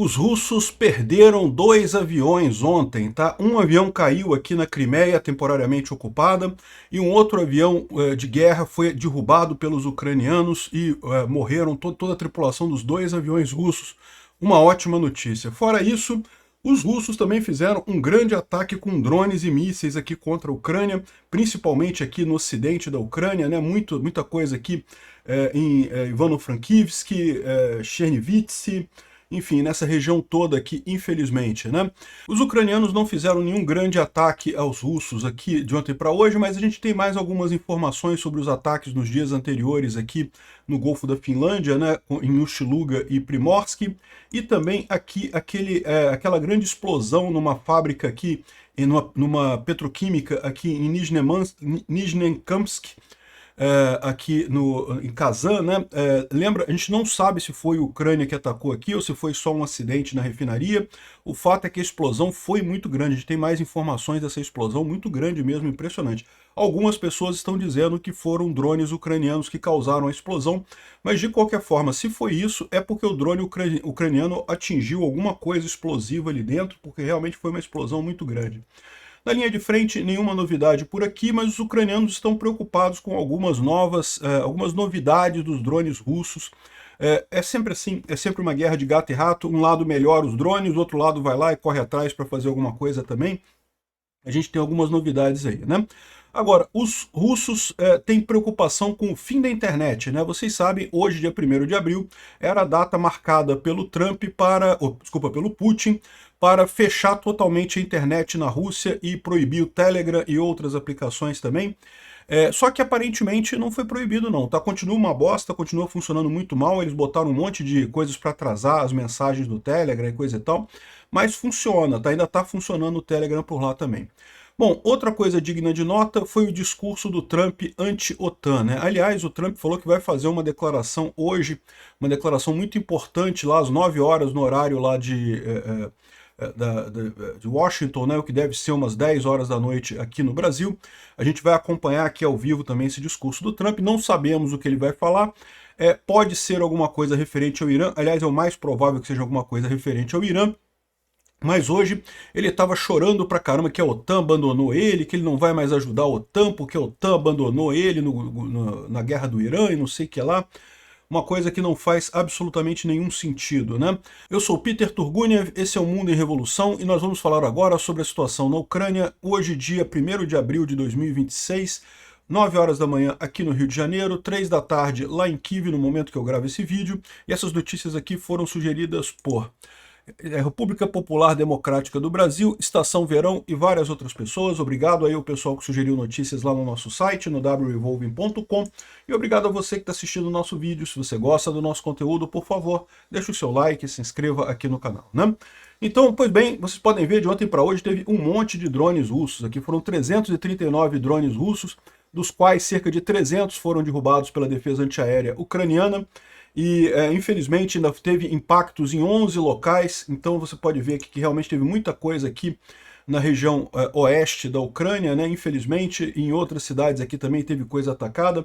Os russos perderam 2 aviões ontem, tá? Um avião caiu aqui na Crimeia, temporariamente ocupada, e um outro avião de guerra foi derrubado pelos ucranianos e morreram toda a tripulação dos 2 aviões russos. Uma ótima notícia. Fora isso, os russos também fizeram um grande ataque com drones e mísseis aqui contra a Ucrânia, principalmente aqui no ocidente da Ucrânia, né? Muita coisa aqui em Ivano-Frankivsk, Chernivtsi, enfim, nessa região toda aqui, infelizmente, né? Os ucranianos não fizeram nenhum grande ataque aos russos aqui de ontem para hoje, mas a gente tem mais algumas informações sobre os ataques nos dias anteriores aqui no Golfo da Finlândia, né, em Ust-Luga e Primorsk, e também aqui aquela grande explosão numa fábrica aqui, numa petroquímica aqui em Nizhnekamsk, aqui em Kazan, né? Lembra, a gente não sabe se foi a Ucrânia que atacou aqui ou se foi só um acidente na refinaria. O fato é que a explosão foi muito grande. A gente tem mais informações dessa explosão, muito grande mesmo, impressionante. Algumas pessoas estão dizendo que foram drones ucranianos que causaram a explosão, mas de qualquer forma, se foi isso, é porque o drone ucraniano atingiu alguma coisa explosiva ali dentro, porque realmente foi uma explosão muito grande. Na linha de frente, nenhuma novidade por aqui, mas os ucranianos estão preocupados com algumas novidades dos drones russos. É sempre assim, é sempre uma guerra de gato e rato. Um lado melhora os drones, o outro lado vai lá e corre atrás para fazer alguma coisa também. A gente tem algumas novidades aí, né? Agora, os russos têm preocupação com o fim da internet, né? Vocês sabem, hoje, dia 1º de abril, era a data marcada pelo pelo Putin, para fechar totalmente a internet na Rússia e proibir o Telegram e outras aplicações também. Só que aparentemente não foi proibido não, tá? Continua uma bosta, continua funcionando muito mal, eles botaram um monte de coisas para atrasar as mensagens do Telegram e coisa e tal, mas funciona, tá? Ainda tá funcionando o Telegram por lá também. Bom, outra coisa digna de nota foi o discurso do Trump anti-OTAN, né? Aliás, o Trump falou que vai fazer uma declaração hoje, uma declaração muito importante lá às 9 horas no horário lá de Washington, né, o que deve ser umas 10 horas da noite aqui no Brasil. A gente vai acompanhar aqui ao vivo também esse discurso do Trump, não sabemos o que ele vai falar, pode ser alguma coisa referente ao Irã, aliás é o mais provável que seja alguma coisa referente ao Irã, mas hoje ele estava chorando pra caramba que a OTAN abandonou ele, que ele não vai mais ajudar a OTAN porque a OTAN abandonou ele na guerra do Irã e não sei o que lá. Uma coisa que não faz absolutamente nenhum sentido, né? Eu sou Peter Turguniev, esse é o Mundo em Revolução e nós vamos falar agora sobre a situação na Ucrânia, hoje dia 1º de abril de 2026, 9 horas da manhã aqui no Rio de Janeiro, 3 da tarde lá em Kiev no momento que eu gravo esse vídeo, e essas notícias aqui foram sugeridas por República Popular Democrática do Brasil, Estação Verão e várias outras pessoas. Obrigado aí ao pessoal que sugeriu notícias lá no nosso site, no wrevolving.com, e obrigado a você que está assistindo o nosso vídeo. Se você gosta do nosso conteúdo, por favor, deixe o seu like e se inscreva aqui no canal, né? Então, pois bem, vocês podem ver, de ontem para hoje teve um monte de drones russos. Aqui foram 339 drones russos, dos quais cerca de 300 foram derrubados pela defesa antiaérea ucraniana. E infelizmente ainda teve impactos em 11 locais, então você pode ver aqui que realmente teve muita coisa aqui na região oeste da Ucrânia, né? Infelizmente em outras cidades aqui também teve coisa atacada,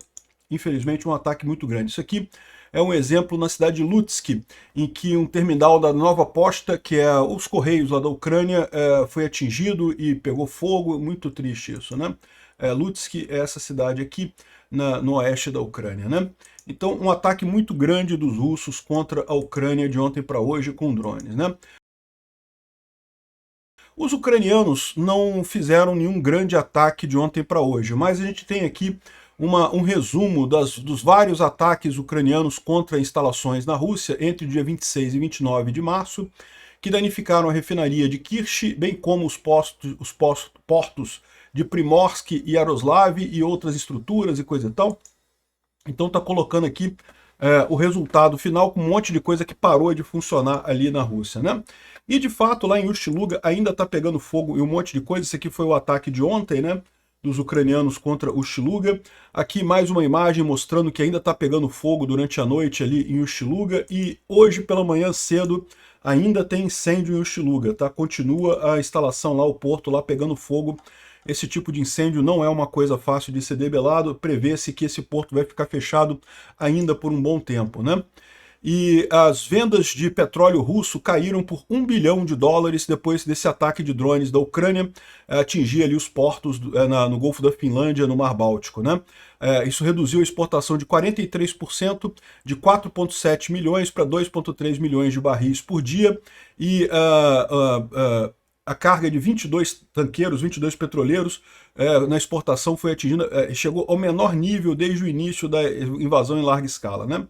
infelizmente um ataque muito grande. Isso aqui é um exemplo na cidade de Lutsk, em que um terminal da Nova Posta, que é os Correios lá da Ucrânia, foi atingido e pegou fogo, muito triste isso, né? Lutsk é essa cidade aqui no oeste da Ucrânia, né? Então, um ataque muito grande dos russos contra a Ucrânia de ontem para hoje com drones, né? Os ucranianos não fizeram nenhum grande ataque de ontem para hoje, mas a gente tem aqui um resumo dos vários ataques ucranianos contra instalações na Rússia entre o dia 26 e 29 de março, que danificaram a refinaria de Kirch, bem como os portos de Primorsk e Yaroslav e outras estruturas e coisa e tal. Então está colocando aqui o resultado final com um monte de coisa que parou de funcionar ali na Rússia, né? E de fato lá em Ust-Luga ainda está pegando fogo e um monte de coisa. Esse aqui foi o ataque de ontem, né? Dos ucranianos contra Ust-Luga. Aqui mais uma imagem mostrando que ainda está pegando fogo durante a noite ali em Ust-Luga. E hoje pela manhã cedo ainda tem incêndio em Ust-Luga, tá? Continua a instalação lá, o porto lá pegando fogo. Esse tipo de incêndio não é uma coisa fácil de ser debelado, prevê-se que esse porto vai ficar fechado ainda por um bom tempo, né? e as vendas de petróleo russo caíram por US$ 1 bilhão depois desse ataque de drones da Ucrânia atingir ali os portos no Golfo da Finlândia, no Mar Báltico, né? Isso reduziu a exportação de 43%, de 4,7 milhões para 2,3 milhões de barris por dia, e a carga de 22 tanqueiros, 22 petroleiros na exportação foi atingida, chegou ao menor nível desde o início da invasão em larga escala, né?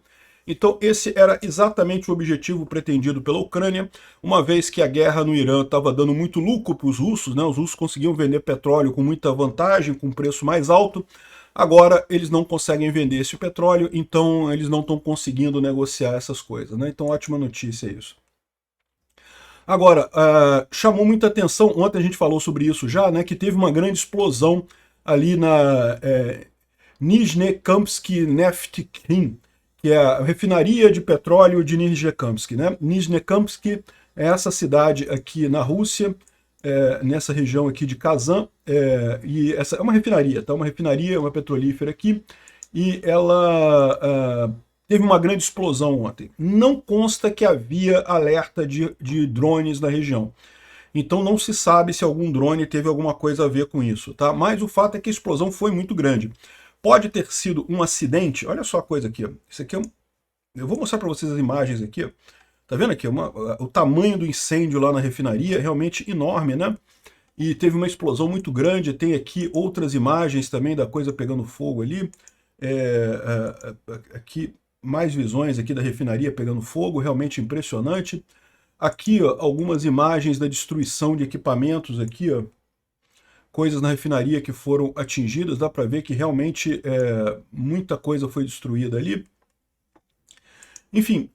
Então esse era exatamente o objetivo pretendido pela Ucrânia, uma vez que a guerra no Irã estava dando muito lucro para os russos, né? Os russos conseguiam vender petróleo com muita vantagem, com preço mais alto. Agora eles não conseguem vender esse petróleo, então eles não estão conseguindo negociar essas coisas, né? Então ótima notícia isso. Agora, chamou muita atenção, ontem a gente falou sobre isso já, né, que teve uma grande explosão ali na Nizhnekamsk Neftkhin, que é a refinaria de petróleo de Nizhnekamsk, né? Nizhnekamsk é essa cidade aqui na Rússia, nessa região aqui de Kazan, e essa é uma refinaria, tá? Uma refinaria, uma petrolífera aqui, e ela teve uma grande explosão ontem. Não consta que havia alerta de drones na região. Então não se sabe se algum drone teve alguma coisa a ver com isso, tá? Mas o fato é que a explosão foi muito grande. Pode ter sido um acidente. Olha só a coisa aqui, ó. Isso aqui eu vou mostrar para vocês as imagens aqui, ó. Tá vendo aqui? O tamanho do incêndio lá na refinaria é realmente enorme, né? E teve uma explosão muito grande. Tem aqui outras imagens também da coisa pegando fogo ali. Aqui mais visões aqui da refinaria pegando fogo, realmente impressionante. Aqui, ó, algumas imagens da destruição de equipamentos aqui, ó. Coisas na refinaria que foram atingidas, dá para ver que realmente muita coisa foi destruída ali. Enfim,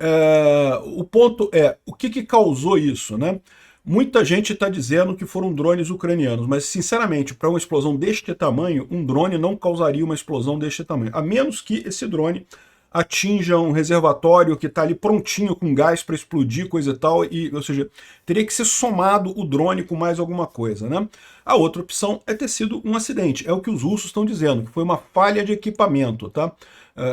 o ponto é, o que causou isso, né? Muita gente está dizendo que foram drones ucranianos, mas sinceramente, para uma explosão deste tamanho, um drone não causaria uma explosão deste tamanho, a menos que esse drone atinja um reservatório que está ali prontinho com gás para explodir, coisa e tal, ou seja, teria que ser somado o drone com mais alguma coisa, né? A outra opção é ter sido um acidente, é o que os russos estão dizendo, que foi uma falha de equipamento, tá?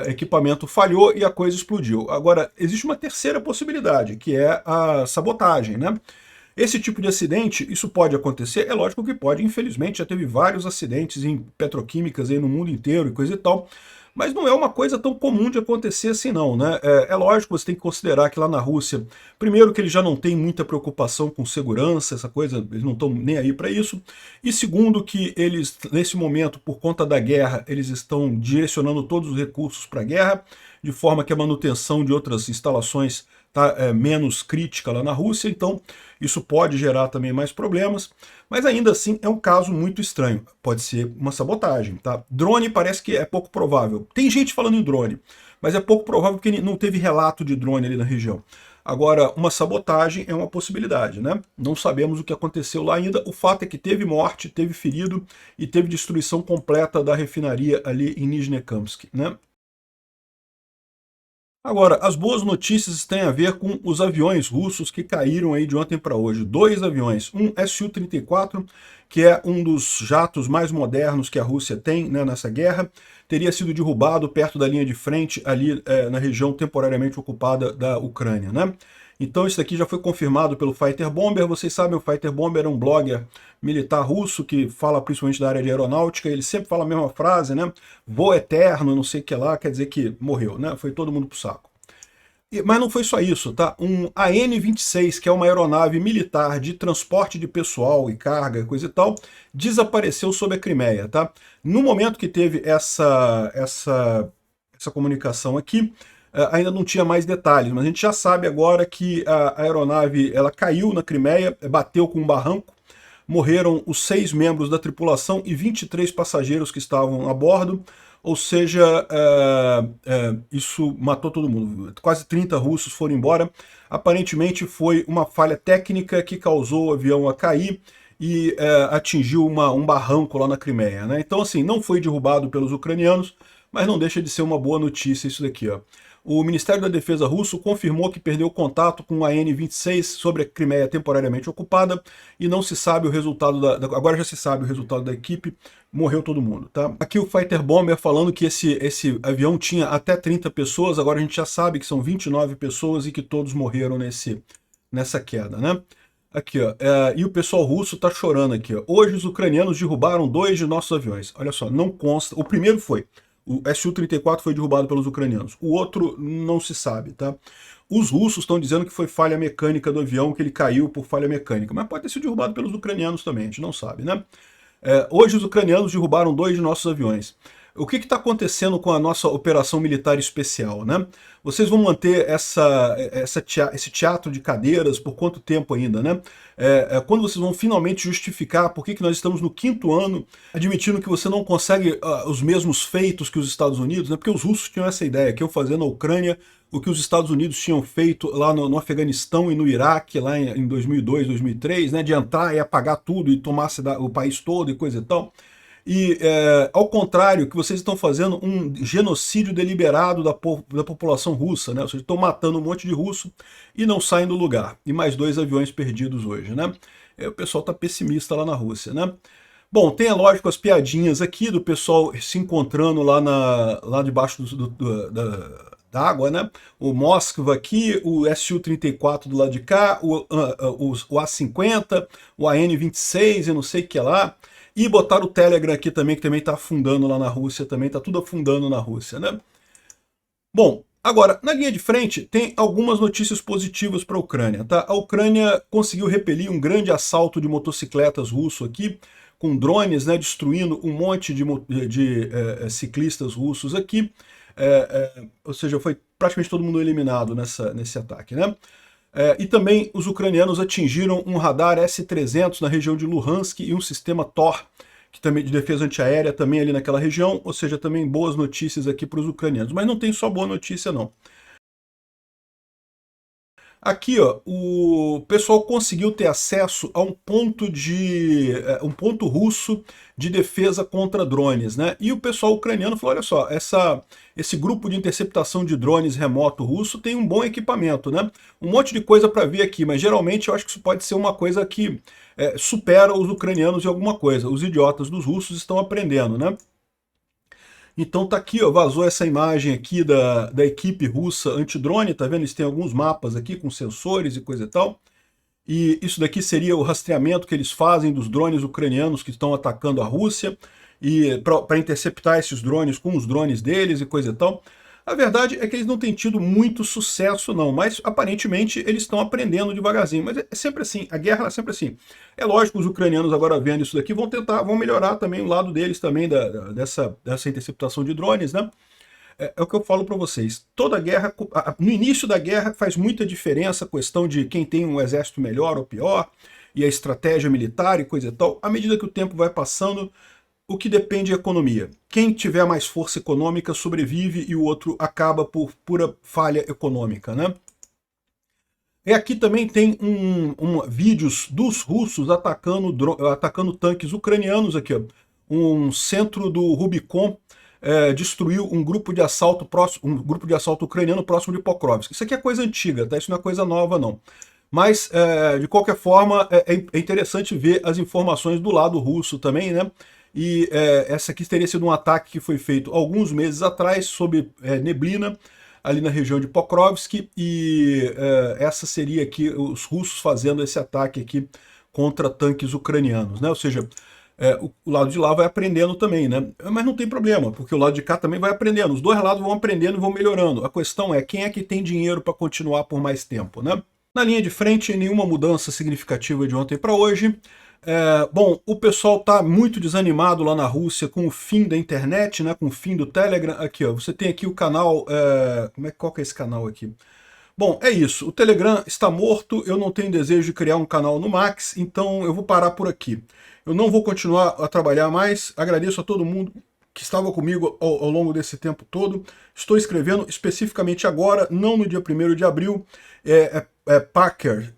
Equipamento falhou e a coisa explodiu. Agora, existe uma terceira possibilidade, que é a sabotagem, né? Esse tipo de acidente, isso pode acontecer? É lógico que pode, infelizmente já teve vários acidentes em petroquímicas aí no mundo inteiro e coisa e tal, mas não é uma coisa tão comum de acontecer assim não, né? É lógico, você tem que considerar que lá na Rússia, primeiro que eles já não têm muita preocupação com segurança, essa coisa, eles não estão nem aí para isso, e segundo que eles, nesse momento, por conta da guerra, eles estão direcionando todos os recursos para a guerra, de forma que a manutenção de outras instalações está menos crítica lá na Rússia, então isso pode gerar também mais problemas, mas ainda assim é um caso muito estranho, pode ser uma sabotagem, tá? Drone parece que é pouco provável, tem gente falando em drone, mas é pouco provável porque não teve relato de drone ali na região. Agora, uma sabotagem é uma possibilidade, né? Não sabemos o que aconteceu lá ainda, o fato é que teve morte, teve ferido e teve destruição completa da refinaria ali em Nizhnekamsk, né? Agora, as boas notícias têm a ver com os aviões russos que caíram aí de ontem para hoje. Dois aviões, um Su-34, que é um dos jatos mais modernos que a Rússia tem, né, nessa guerra, teria sido derrubado perto da linha de frente, ali na região temporariamente ocupada da Ucrânia, né? Então isso daqui já foi confirmado pelo Fighter Bomber. Vocês sabem, o Fighter Bomber é um blogger militar russo que fala principalmente da área de aeronáutica. Ele sempre fala a mesma frase, né? Voo eterno, não sei o que lá, quer dizer que morreu, né? Foi todo mundo pro saco. Mas não foi só isso, tá? Um AN-26, que é uma aeronave militar de transporte de pessoal e carga, coisa e tal, desapareceu sob a Crimeia, tá? No momento que teve essa comunicação aqui, ainda não tinha mais detalhes, mas a gente já sabe agora que a aeronave ela caiu na Crimeia, bateu com um barranco, morreram os 6 membros da tripulação e 23 passageiros que estavam a bordo, ou seja, isso matou todo mundo. Quase 30 russos foram embora. Aparentemente foi uma falha técnica que causou o avião a cair e atingiu um barranco lá na Crimeia, né? Então, assim, não foi derrubado pelos ucranianos, mas não deixa de ser uma boa notícia isso daqui, ó. o Ministério da Defesa russo confirmou que perdeu contato com a AN-26 sobre a Crimeia temporariamente ocupada e não se sabe o resultado agora já se sabe o resultado da equipe, morreu todo mundo, tá? Aqui o Fighter Bomber falando que esse avião tinha até 30 pessoas, agora a gente já sabe que são 29 pessoas e que todos morreram nessa queda, né? Aqui, ó, e o pessoal russo tá chorando aqui, ó. Hoje os ucranianos derrubaram 2 de nossos aviões. Olha só, não consta. O primeiro foi. O Su-34 foi derrubado pelos ucranianos. O outro não se sabe, tá? Os russos estão dizendo que foi falha mecânica do avião, que ele caiu por falha mecânica. Mas pode ter sido derrubado pelos ucranianos também, a gente não sabe, né? Hoje os ucranianos derrubaram 2 de nossos aviões. O que está acontecendo com a nossa operação militar especial, né? Vocês vão manter esse teatro de cadeiras por quanto tempo ainda, né? Quando vocês vão finalmente justificar por que nós estamos no 5º ano admitindo que você não consegue os mesmos feitos que os Estados Unidos, né? Porque os russos tinham essa ideia, que eu fazia na Ucrânia o que os Estados Unidos tinham feito lá no Afeganistão e no Iraque, lá em 2002, 2003, né? De entrar e apagar tudo e tomar o país todo e coisa e tal. E, ao contrário, que vocês estão fazendo um genocídio deliberado da população russa, né? Ou seja, estão matando um monte de russo e não saem do lugar. E mais 2 aviões perdidos hoje, né? O pessoal está pessimista lá na Rússia, né? Bom, tem, lógico, as piadinhas aqui do pessoal se encontrando lá debaixo da água, né? O Moskva aqui, o Su-34 do lado de cá, o A-50, o AN-26 e não sei o que lá. E botaram o Telegram aqui também, que também está afundando lá na Rússia, também está tudo afundando na Rússia, né? Bom, agora, na linha de frente, tem algumas notícias positivas para a Ucrânia, tá? A Ucrânia conseguiu repelir um grande assalto de motocicletas russo aqui, com drones, né, destruindo um monte de ciclistas russos aqui, ou seja, foi praticamente todo mundo eliminado nesse ataque, né? E também os ucranianos atingiram um radar S-300 na região de Luhansk e um sistema Tor, que também de defesa antiaérea também ali naquela região, ou seja, também boas notícias aqui para os ucranianos. Mas não tem só boa notícia, não. Aqui, ó, o pessoal conseguiu ter acesso a um ponto russo de defesa contra drones, né? E o pessoal ucraniano falou, olha só, esse grupo de interceptação de drones remoto russo tem um bom equipamento, né? Um monte de coisa para ver aqui, mas geralmente eu acho que isso pode ser uma coisa que supera os ucranianos em alguma coisa. Os idiotas dos russos estão aprendendo, né? Então tá aqui, ó, vazou essa imagem aqui da equipe russa antidrone, tá vendo? Eles têm alguns mapas aqui com sensores e coisa e tal. E isso daqui seria o rastreamento que eles fazem dos drones ucranianos que estão atacando a Rússia, e para interceptar esses drones com os drones deles e coisa e tal. A verdade é que eles não têm tido muito sucesso não, mas aparentemente eles estão aprendendo devagarzinho. Mas é sempre assim, a guerra é sempre assim. É lógico que os ucranianos agora vendo isso daqui vão melhorar também o lado deles também dessa interceptação de drones, né? É o que eu falo para vocês. Toda guerra, no início da guerra faz muita diferença a questão de quem tem um exército melhor ou pior, e a estratégia militar e coisa e tal. À medida que o tempo vai passando, o que depende é a economia. Quem tiver mais força econômica sobrevive e o outro acaba por pura falha econômica, né? E aqui também tem vídeos dos russos atacando tanques ucranianos aqui, ó. Um centro do Rubicon destruiu um grupo de assalto ucraniano próximo de Pokrovsk. Isso aqui é coisa antiga, tá? Isso não é coisa nova, não. Mas, de qualquer forma, é interessante ver as informações do lado russo também, né? E essa aqui teria sido um ataque que foi feito alguns meses atrás, sob neblina, ali na região de Pokrovsk, e essa seria aqui os russos fazendo esse ataque aqui contra tanques ucranianos, né? Ou seja, o lado de lá vai aprendendo também, né? Mas não tem problema, porque o lado de cá também vai aprendendo. Os dois lados vão aprendendo e vão melhorando. A questão é quem é que tem dinheiro para continuar por mais tempo, né? Na linha de frente, nenhuma mudança significativa de ontem para hoje. Bom, o pessoal está muito desanimado lá na Rússia com o fim da internet, né, com o fim do Telegram. Aqui, ó, você tem aqui o canal... qual que é esse canal aqui? Bom, é isso. O Telegram está morto, eu não tenho desejo de criar um canal no Max, então eu vou parar por aqui. Eu não vou continuar a trabalhar mais. Agradeço a todo mundo que estava comigo ao longo desse tempo todo. Estou escrevendo especificamente agora, não no dia 1º de abril, Parker.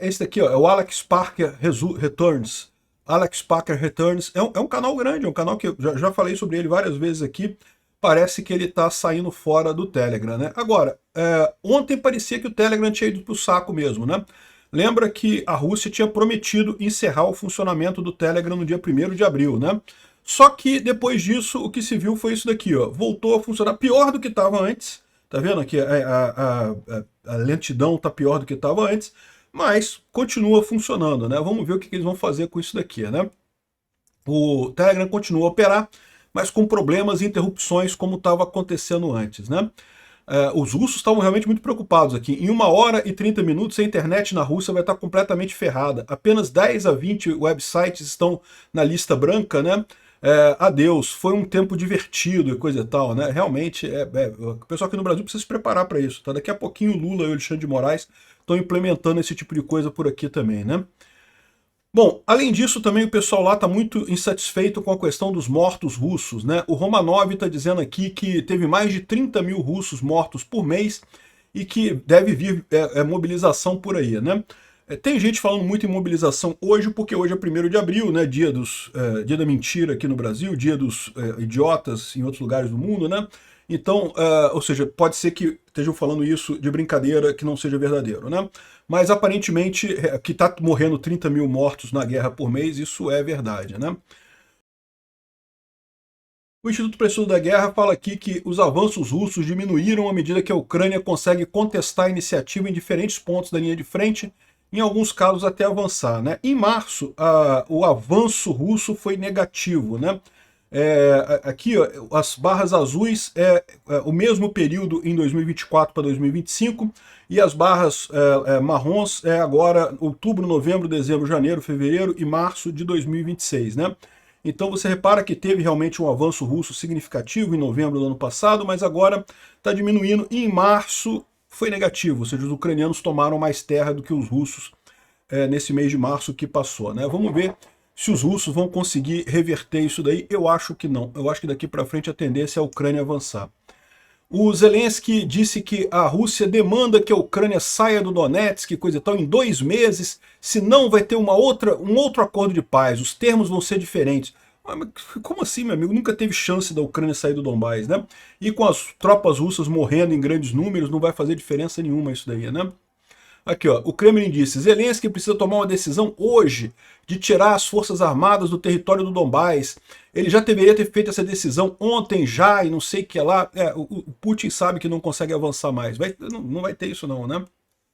Esse daqui, ó, é o Alex Parker Returns. Alex Parker Returns é um canal grande, é um canal que eu já falei sobre ele várias vezes aqui. parece que ele está saindo fora do Telegram, né? Agora, ontem parecia que o Telegram tinha ido para o saco mesmo, né? Lembra que a Rússia tinha prometido encerrar o funcionamento do Telegram no dia 1º de abril, né? Só que depois disso, o que se viu foi isso daqui, ó. Voltou a funcionar pior do que estava antes. Tá vendo aqui? A lentidão tá pior do que estava antes, mas continua funcionando, né? Vamos ver o que eles vão fazer com isso daqui, né? O Telegram continua a operar, mas com problemas e interrupções como estava acontecendo antes, né? Os russos estavam realmente muito preocupados aqui. Em 1 hora e 30 minutos, a internet na Rússia vai estar completamente ferrada. Apenas 10 a 20 websites estão na lista branca, né? Adeus, foi um tempo divertido e coisa e tal, né? Realmente, o pessoal aqui no Brasil precisa se preparar para isso, tá? Daqui a pouquinho o Lula e o Alexandre de Moraes estão implementando esse tipo de coisa por aqui também, né? Bom, além disso, também o pessoal lá está muito insatisfeito com a questão dos mortos russos, né? O Romanov está dizendo aqui que teve mais de 30 mil russos mortos por mês e que deve vir mobilização por aí, né? Tem gente falando muito em mobilização hoje, porque hoje é 1º de abril, né? Dia da mentira aqui no Brasil, dia dos idiotas em outros lugares do mundo, né? Então, ou seja, pode ser que estejam falando isso de brincadeira, que não seja verdadeiro, né? Mas aparentemente, que está morrendo 30 mil mortos na guerra por mês, isso é verdade, né? O Instituto Preciso da Guerra fala aqui que os avanços russos diminuíram à medida que a Ucrânia consegue contestar a iniciativa em diferentes pontos da linha de frente, em alguns casos até avançar, né? Em março, o avanço russo foi negativo, né? Aqui, ó, as barras azuis o mesmo período em 2024 para 2025, e as barras marrons agora outubro, novembro, dezembro, janeiro, fevereiro e março de 2026, né? Então você repara que teve realmente um avanço russo significativo em novembro do ano passado, mas agora está diminuindo, e em março foi negativo, ou seja, os ucranianos tomaram mais terra do que os russos nesse mês de março que passou, né? Vamos ver se os russos vão conseguir reverter isso daí. Eu acho que não. Eu acho que daqui para frente a tendência é a Ucrânia avançar. O Zelensky disse que a Rússia demanda que a Ucrânia saia do Donetsk, coisa e tal, em 2 meses, senão vai ter um outro acordo de paz, os termos vão ser diferentes. Mas como assim, meu amigo? Nunca teve chance da Ucrânia sair do Donbás, né? E com as tropas russas morrendo em grandes números, não vai fazer diferença nenhuma isso daí, né? Aqui, ó, o Kremlin disse: Zelensky precisa tomar uma decisão hoje de tirar as forças armadas do território do Donbás. Ele já deveria ter feito essa decisão ontem já, e não sei o que lá. O Putin sabe que não consegue avançar mais. Não vai ter isso não, né?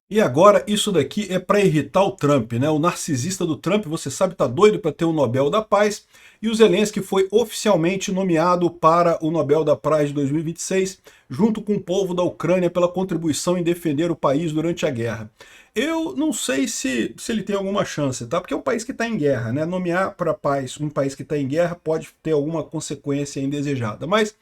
E agora, isso daqui é para irritar o Trump, né? O narcisista do Trump, você sabe, tá doido para ter o Nobel da Paz. E o Zelensky foi oficialmente nomeado para o Nobel da Paz de 2026, junto com o povo da Ucrânia, pela contribuição em defender o país durante a guerra. Eu não sei se ele tem alguma chance, tá? Porque é um país que está em guerra, né? Nomear para paz um país que está em guerra pode ter alguma consequência indesejada. Mas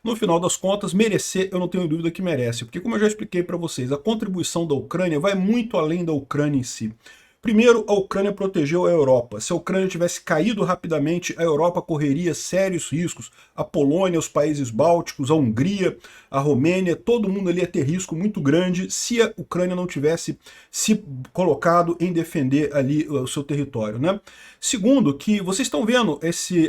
no final das contas, merecer, eu não tenho dúvida que merece, porque como eu já expliquei para vocês, a contribuição da Ucrânia vai muito além da Ucrânia em si. Primeiro, a Ucrânia protegeu a Europa. Se a Ucrânia tivesse caído rapidamente, a Europa correria sérios riscos. A Polônia, os países bálticos, a Hungria, a Romênia, todo mundo ali ia ter risco muito grande se a Ucrânia não tivesse se colocado em defender ali o seu território, né? Segundo, que vocês estão vendo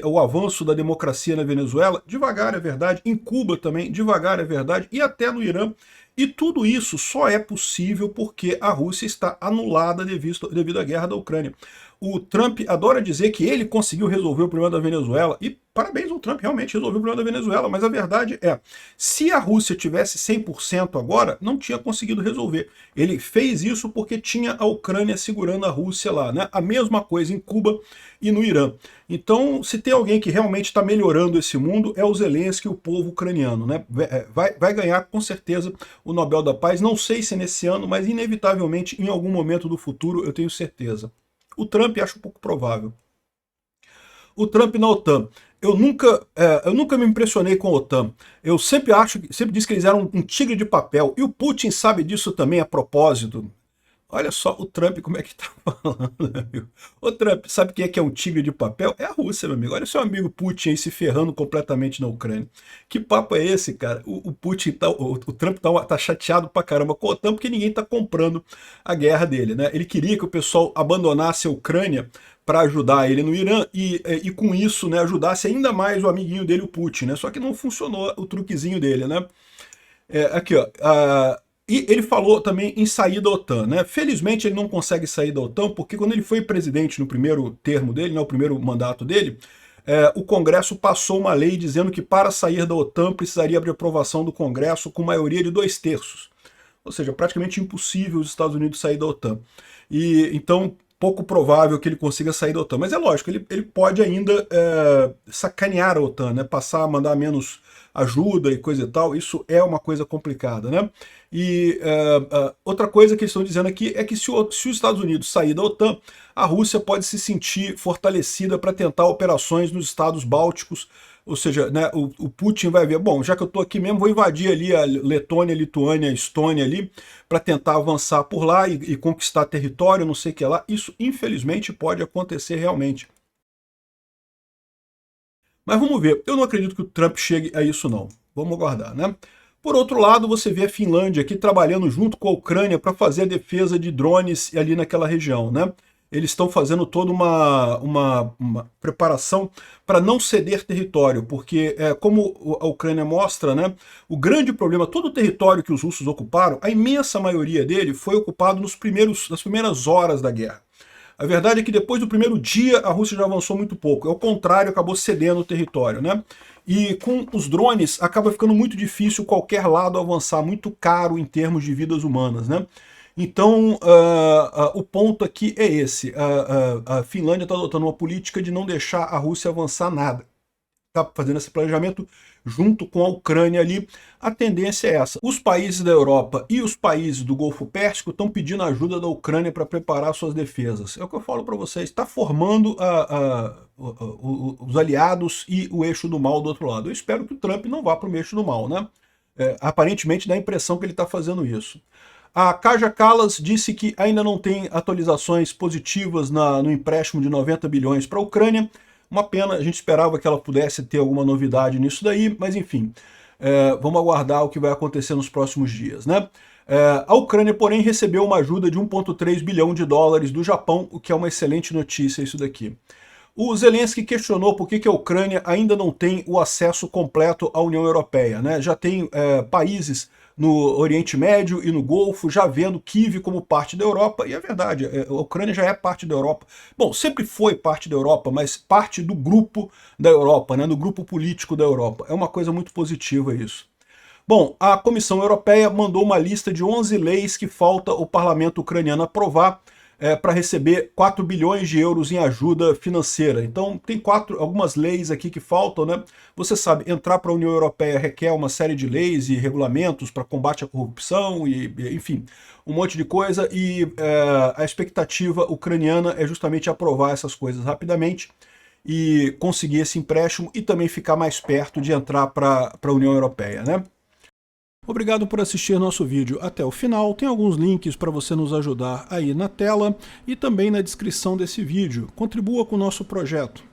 o avanço da democracia na Venezuela, devagar é verdade, em Cuba também, devagar é verdade, e até no Irã. E tudo isso só é possível porque a Rússia está anulada devido à guerra da Ucrânia. O Trump adora dizer que ele conseguiu resolver o problema da Venezuela, e parabéns ao Trump, realmente resolveu o problema da Venezuela, mas a verdade é, se a Rússia tivesse 100% agora, não tinha conseguido resolver. Ele fez isso porque tinha a Ucrânia segurando a Rússia lá, né? A mesma coisa em Cuba e no Irã. Então, se tem alguém que realmente está melhorando esse mundo, é o Zelensky, o povo ucraniano, né? Vai ganhar com certeza o Nobel da Paz, não sei se nesse ano, mas inevitavelmente em algum momento do futuro, eu tenho certeza. O Trump acho um pouco provável. O Trump na OTAN. Eu nunca me impressionei com a OTAN. Eu sempre disse que eles eram um tigre de papel. E o Putin sabe disso também a propósito. Olha só o Trump como é que tá falando, meu amigo. Ô Trump, sabe quem é que é um tigre de papel? É a Rússia, meu amigo. Olha seu amigo Putin aí se ferrando completamente na Ucrânia. Que papo é esse, cara? O Putin tá, o Trump tá chateado pra caramba com a OTAN porque ninguém tá comprando a guerra dele, né? Ele queria que o pessoal abandonasse a Ucrânia para ajudar ele no Irã e com isso, né, ajudasse ainda mais o amiguinho dele, o Putin, né? Só que não funcionou o truquezinho dele, né? Aqui, ó. E ele falou também em sair da OTAN, né? Felizmente ele não consegue sair da OTAN, porque quando ele foi presidente no primeiro termo dele, né, o primeiro mandato dele, o Congresso passou uma lei dizendo que para sair da OTAN precisaria de aprovação do Congresso com maioria de 2/3. Ou seja, praticamente impossível os Estados Unidos sair da OTAN. E então, pouco provável que ele consiga sair da OTAN. Mas é lógico, ele pode ainda sacanear a OTAN, né? Passar a mandar menos ajuda e coisa e tal. Isso é uma coisa complicada, né? E outra coisa que eles estão dizendo aqui é que se os Estados Unidos sair da OTAN, a Rússia pode se sentir fortalecida para tentar operações nos estados bálticos. Ou seja, né, o Putin vai ver, bom, já que eu estou aqui mesmo, vou invadir ali a Letônia, Lituânia, Estônia ali, para tentar avançar por lá e conquistar território, não sei o que lá. Isso, infelizmente, pode acontecer realmente. Mas vamos ver, eu não acredito que o Trump chegue a isso não. Vamos aguardar, né? Por outro lado, você vê a Finlândia aqui trabalhando junto com a Ucrânia para fazer a defesa de drones ali naquela região, né? Eles estão fazendo toda uma preparação para não ceder território, porque, como a Ucrânia mostra, né, o grande problema, todo o território que os russos ocuparam, a imensa maioria dele foi ocupado nas primeiras horas da guerra. A verdade é que depois do primeiro dia a Rússia já avançou muito pouco, ao contrário, acabou cedendo o território, né? E com os drones acaba ficando muito difícil qualquer lado avançar, muito caro em termos de vidas humanas, né? Então, o ponto aqui é esse. A Finlândia está adotando uma política de não deixar a Rússia avançar nada. Está fazendo esse planejamento junto com a Ucrânia ali. A tendência é essa. Os países da Europa e os países do Golfo Pérsico estão pedindo ajuda da Ucrânia para preparar suas defesas. É o que eu falo para vocês. Está formando os aliados e o eixo do mal do outro lado. Eu espero que o Trump não vá para o eixo do mal, né? Aparentemente dá a impressão que ele está fazendo isso. A Kaja Kallas disse que ainda não tem atualizações positivas no empréstimo de 90 bilhões para a Ucrânia. Uma pena, a gente esperava que ela pudesse ter alguma novidade nisso daí, mas enfim, vamos aguardar o que vai acontecer nos próximos dias, né? A Ucrânia, porém, recebeu uma ajuda de 1,3 bilhão de dólares do Japão, o que é uma excelente notícia isso daqui. O Zelensky questionou por que a Ucrânia ainda não tem o acesso completo à União Europeia, né? Já tem países no Oriente Médio e no Golfo, já vendo Kiev como parte da Europa, e é verdade, a Ucrânia já é parte da Europa. Bom, sempre foi parte da Europa, mas parte do grupo da Europa, né, do grupo político da Europa. É uma coisa muito positiva isso. Bom, a Comissão Europeia mandou uma lista de 11 leis que falta o parlamento ucraniano aprovar para receber 4 bilhões de euros em ajuda financeira. Então tem algumas leis aqui que faltam, né? Você sabe, entrar para a União Europeia requer uma série de leis e regulamentos para combate à corrupção e, enfim, um monte de coisa, e a expectativa ucraniana é justamente aprovar essas coisas rapidamente e conseguir esse empréstimo e também ficar mais perto de entrar para a União Europeia, né? Obrigado por assistir nosso vídeo até o final. Tem alguns links para você nos ajudar aí na tela e também na descrição desse vídeo. Contribua com o nosso projeto.